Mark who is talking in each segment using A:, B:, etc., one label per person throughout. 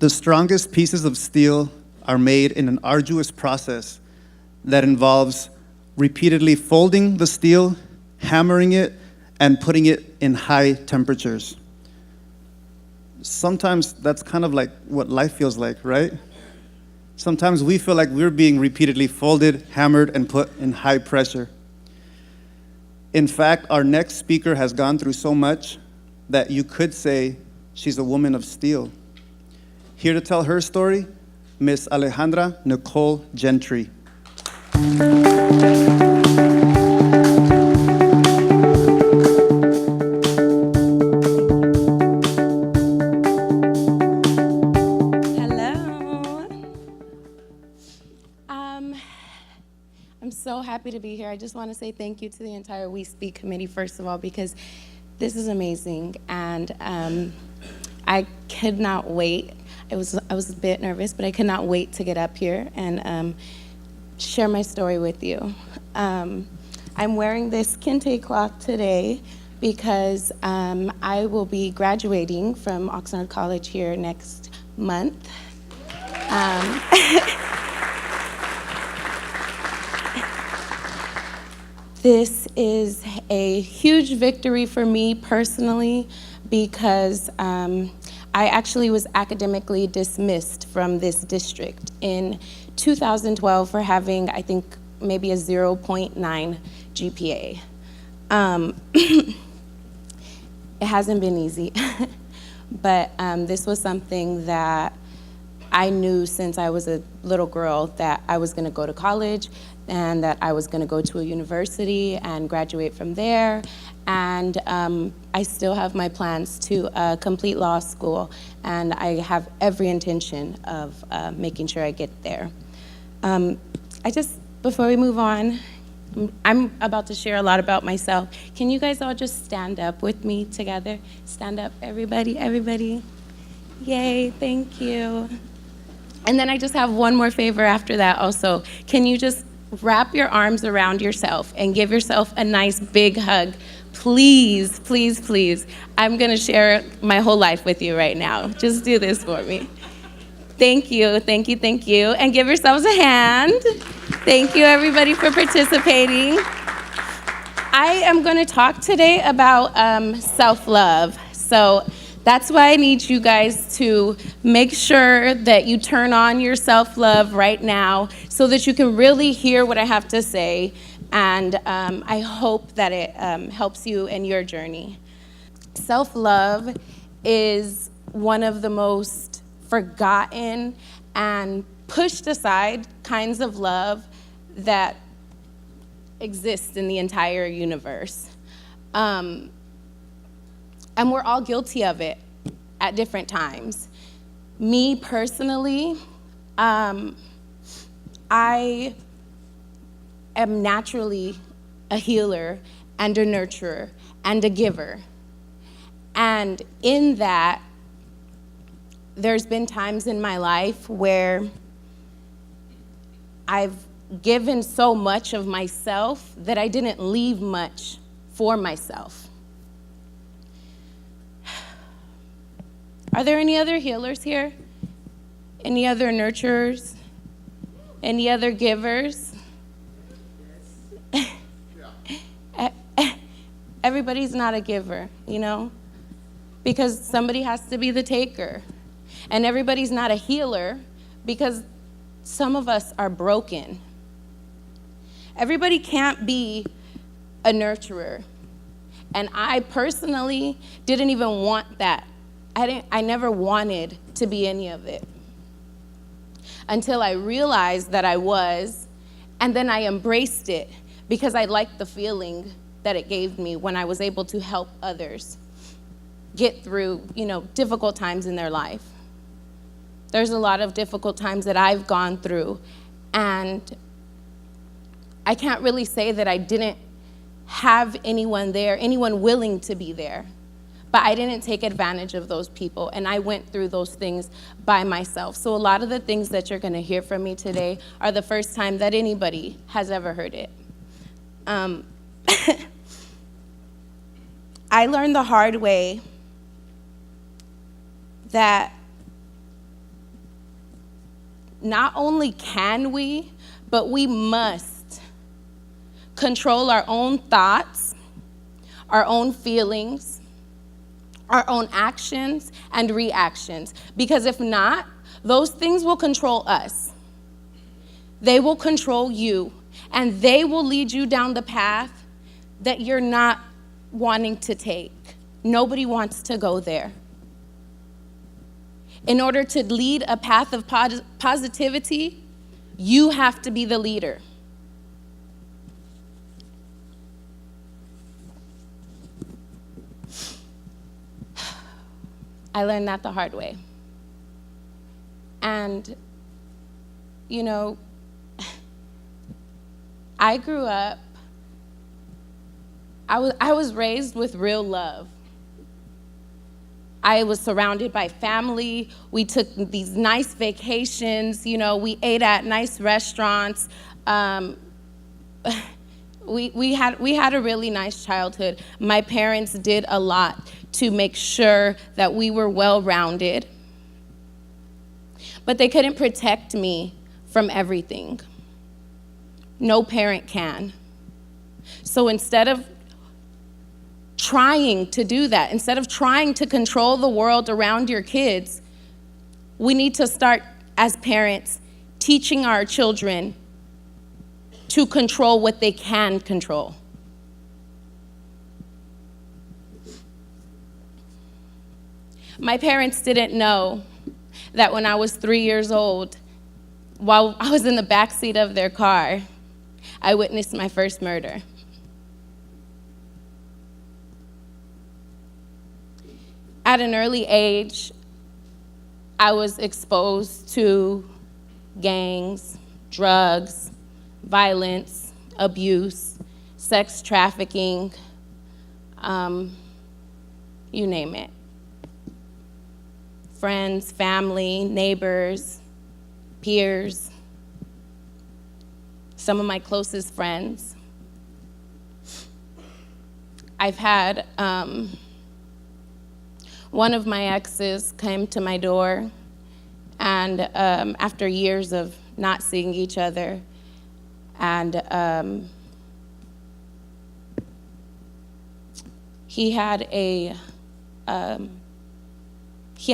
A: The strongest pieces of steel are made in an arduous process that involves repeatedly folding the steel, hammering it, and putting it in high temperatures. Sometimes that's kind of like what life feels like, right? Sometimes we feel like we're being repeatedly folded, hammered, and put in high pressure. In fact, our next speaker has gone through so much that you could say she's a woman of steel. Here to tell her story, Miss Alejandra Nicole Gentry.
B: I'm so happy to be here. I just want to say thank you to the entire WEspeak committee, first of all, because this is amazing, and I could not wait. I was a bit nervous, but I could not wait to get up here and share my story with you. I'm wearing this kente cloth today because I will be graduating from Oxnard College here next month. This is a huge victory for me personally because I actually was academically dismissed from this district in 2012 for having, I think, maybe a 0.9 GPA. It hasn't been easy, but this was something that I knew since I was a little girl that I was gonna go to college and that I was gonna go to a university and graduate from there. And I still have my plans to complete law school, and I have every intention of making sure I get there. Before we move on, I'm about to share a lot about myself. Can you guys all just stand up with me together? Stand up, everybody, everybody. Yay, thank you. And then I just have one more favor after that also. Can you just wrap your arms around yourself and give yourself a nice big hug? Please, please, please. I'm gonna share my whole life with you right now. Just do this for me. Thank you, thank you, thank you. And give yourselves a hand. Thank you everybody for participating. I am gonna talk today about self-love. So that's why I need you guys to make sure that you turn on your self-love right now so that you can really hear what I have to say. And I hope that it helps you in your journey. Self-love is one of the most forgotten and pushed aside kinds of love that exist in the entire universe. And we're all guilty of it at different times. Me personally, I am naturally a healer and a nurturer and a giver. And in that, there's been times in my life where I've given so much of myself that I didn't leave much for myself. Are there any other healers here? Any other nurturers? Any other givers? Everybody's not a giver, you know? Because somebody has to be the taker. And everybody's not a healer because some of us are broken. Everybody can't be a nurturer. And I personally didn't even want that. I never wanted to be any of it until I realized that I was, and then I embraced it because I liked the feeling that it gave me when I was able to help others get through, difficult times in their life. There's a lot of difficult times that I've gone through, and I can't really say that I didn't have anyone there, anyone willing to be there. But I didn't take advantage of those people, and I went through those things by myself. So a lot of the things that you're gonna hear from me today are the first time that anybody has ever heard it. I learned the hard way that not only can we, but we must control our own thoughts, our own feelings, our own actions and reactions. Because if not, those things will control us. They will control you, and they will lead you down the path that you're not wanting to take. Nobody wants to go there. In order to lead a path of positivity, you have to be the leader. I learned that the hard way. And, you know, I grew up, I was raised with real love. I was surrounded by family. We took these nice vacations. You know, we ate at nice restaurants. We had a really nice childhood. My parents did a lot to make sure that we were well-rounded. But they couldn't protect me from everything. No parent can. So instead of trying to do that, instead of trying to control the world around your kids, we need to start, as parents, teaching our children to control what they can control. My parents didn't know that when I was 3 years old, while I was in the backseat of their car, I witnessed my first murder. At an early age, I was exposed to gangs, drugs, violence, abuse, sex trafficking, you name it. Friends, family, neighbors, peers, some of my closest friends. I've had one of my exes came to my door, and after years of not seeing each other, and he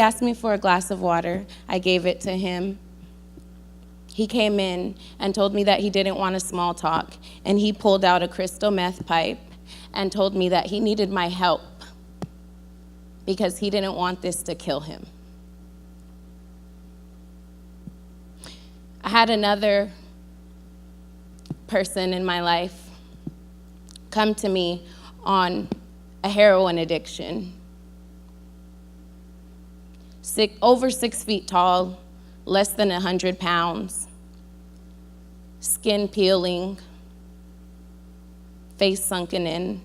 B: asked me for a glass of water. I gave it to him. He came in and told me that he didn't want a small talk, and he pulled out a crystal meth pipe and told me that he needed my help because he didn't want this to kill him. I had another person in my life come to me on a heroin addiction. Over 6 feet tall, less than 100 pounds, skin peeling, face sunken in.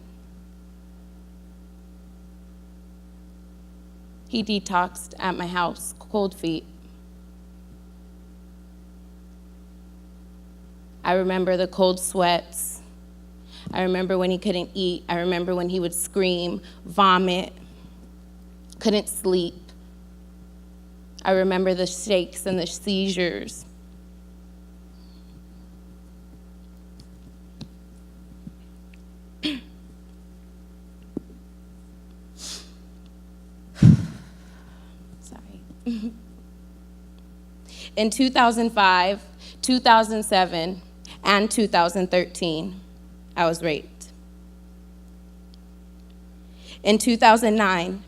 B: He detoxed at my house, cold feet. I remember the cold sweats. I remember when he couldn't eat. I remember when he would scream, vomit, couldn't sleep. I remember the shakes and the seizures. Sorry. In 2005, 2007, and 2013, I was raped. In 2009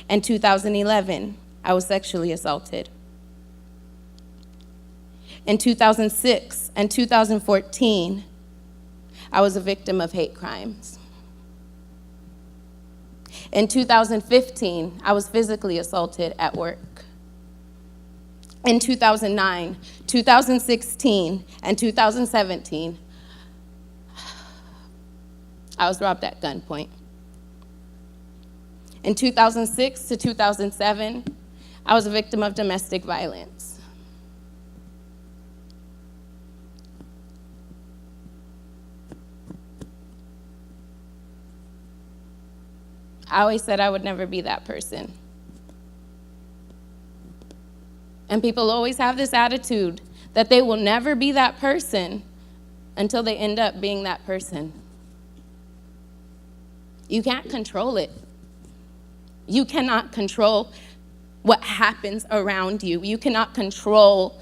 B: and 2011, I was sexually assaulted. In 2006 and 2014, I was a victim of hate crimes. In 2015, I was physically assaulted at work. In 2009, 2016, and 2017, I was robbed at gunpoint. In 2006 to 2007, I was a victim of domestic violence. I always said I would never be that person. And people always have this attitude that they will never be that person until they end up being that person. You can't control it. You cannot control what happens around you. You cannot control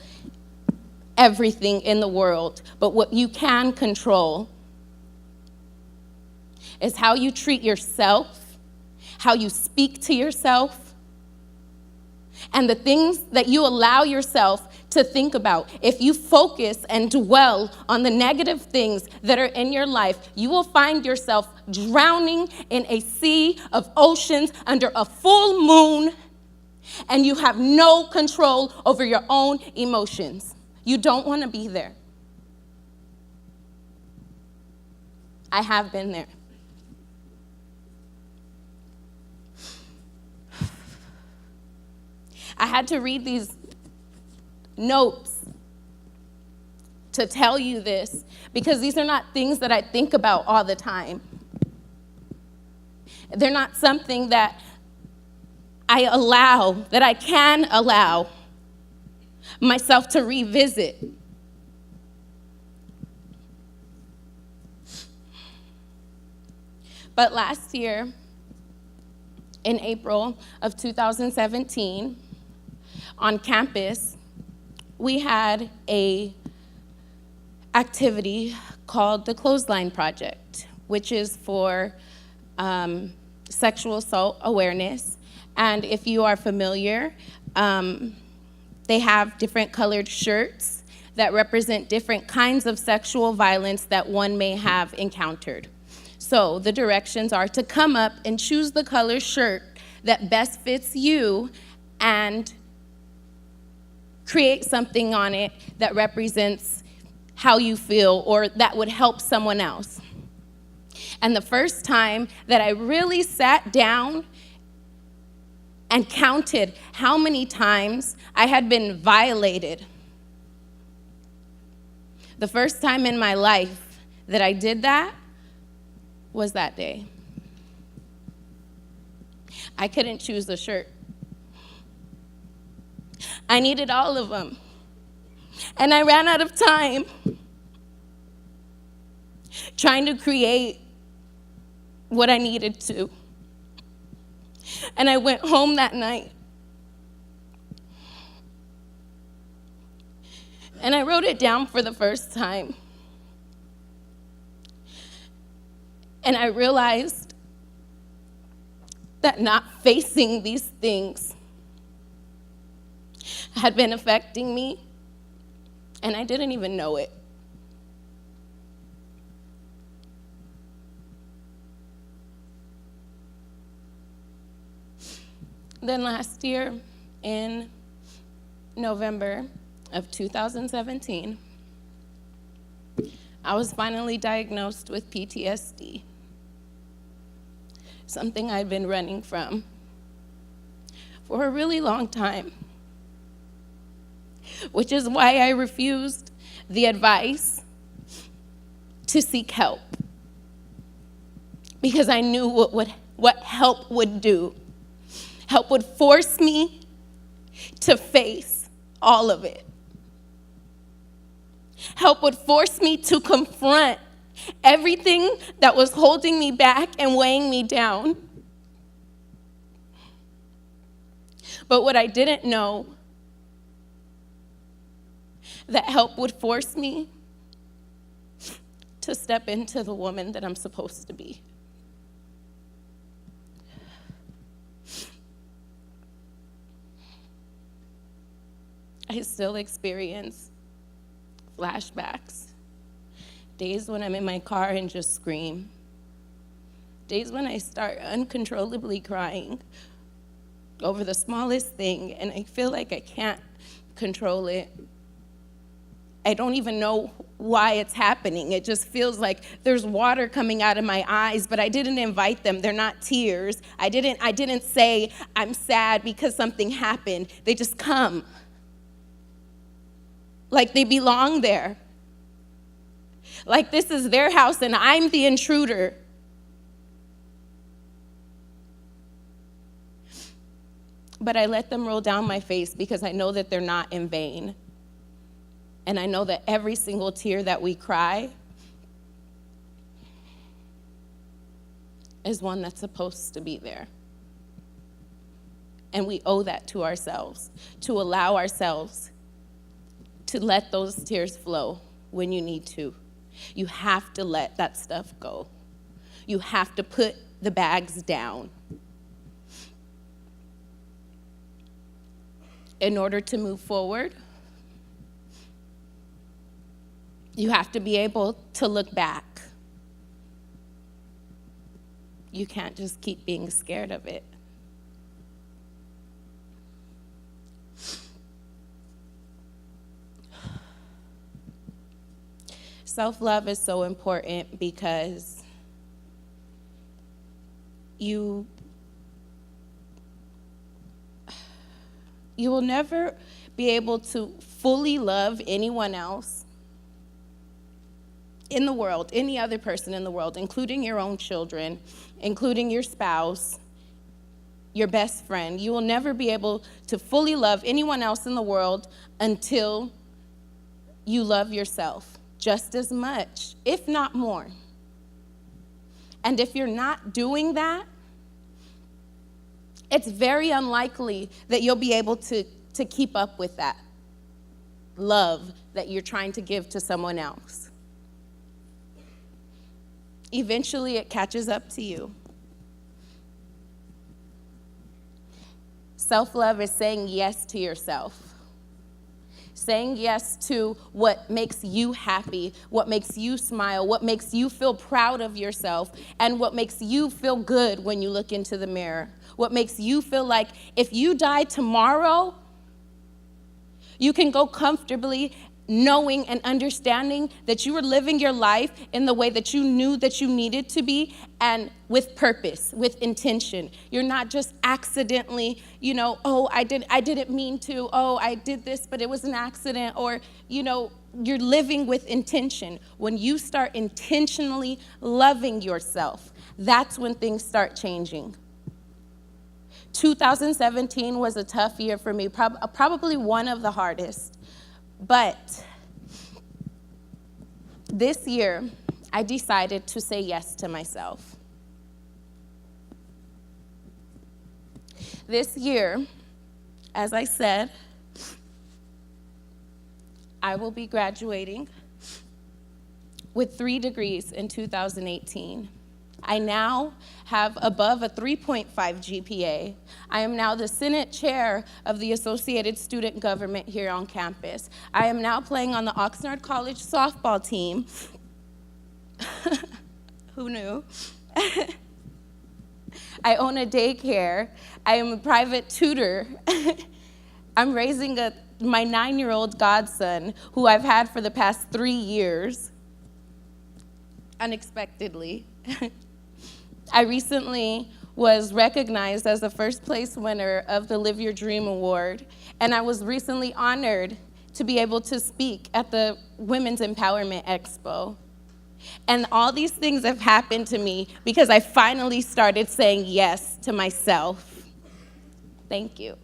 B: everything in the world. But what you can control is how you treat yourself, how you speak to yourself, and the things that you allow yourself to think about. If you focus and dwell on the negative things that are in your life, you will find yourself drowning in a sea of oceans under a full moon, and you have no control over your own emotions. You don't want to be there. I have been there. I had to read these notes to tell you this, because these are not things that I think about all the time. They're not something that I can allow myself to revisit. But last year, in April of 2017, on campus, we had a activity called the Clothesline Project, which is for sexual assault awareness. And if you are familiar, they have different colored shirts that represent different kinds of sexual violence that one may have encountered. So the directions are to come up and choose the color shirt that best fits you and create something on it that represents how you feel or that would help someone else. And the first time that I really sat down and counted how many times I had been violated, the first time in my life that I did that was that day. I couldn't choose the shirt. I needed all of them. And I ran out of time trying to create what I needed to. And I went home that night and I wrote it down for the first time. And I realized that not facing these things had been affecting me, and I didn't even know it. Then last year, in November of 2017, I was finally diagnosed with PTSD, something I'd been running from for a really long time, which is why I refused the advice to seek help, because I knew what help would do. Help would force me to face all of it. Help would force me to confront everything that was holding me back and weighing me down. But what I didn't know, that help would force me to step into the woman that I'm supposed to be. I still experience flashbacks, days when I'm in my car and just scream, days when I start uncontrollably crying over the smallest thing and I feel like I can't control it. I don't even know why it's happening. It just feels like there's water coming out of my eyes, but I didn't invite them. They're not tears. I didn't say I'm sad because something happened. They just come. Like they belong there. Like this is their house and I'm the intruder. But I let them roll down my face because I know that they're not in vain. And I know that every single tear that we cry is one that's supposed to be there. And we owe that to ourselves, to allow ourselves to let those tears flow when you need to. You have to let that stuff go. You have to put the bags down in order to move forward. You have to be able to look back. You can't just keep being scared of it. Self-love is so important because you will never be able to fully love anyone else in the world, any other person in the world, including your own children, including your spouse, your best friend. You will never be able to fully love anyone else in the world until you love yourself just as much, if not more. And if you're not doing that, it's very unlikely that you'll be able to keep up with that love that you're trying to give to someone else. Eventually, it catches up to you. Self-love is saying yes to yourself. Saying yes to what makes you happy, what makes you smile, what makes you feel proud of yourself, and what makes you feel good when you look into the mirror. What makes you feel like if you die tomorrow, you can go comfortably knowing and understanding that you were living your life in the way that you knew that you needed to be, and with purpose, with intention. You're not just accidentally, oh, I didn't mean to, oh, I did this, but it was an accident, or, you're living with intention. When you start intentionally loving yourself, that's when things start changing. 2017 was a tough year for me, probably one of the hardest. But this year, I decided to say yes to myself. This year, as I said, I will be graduating with 3 degrees in 2018. I now have above a 3.5 GPA. I am now the Senate Chair of the Associated Student Government here on campus. I am now playing on the Oxnard College softball team. Who knew? I own a daycare. I am a private tutor. I'm raising my 9-year-old godson, who I've had for the past 3 years, unexpectedly. I recently was recognized as the first place winner of the Live Your Dream Award, and I was recently honored to be able to speak at the Women's Empowerment Expo. And all these things have happened to me because I finally started saying yes to myself. Thank you.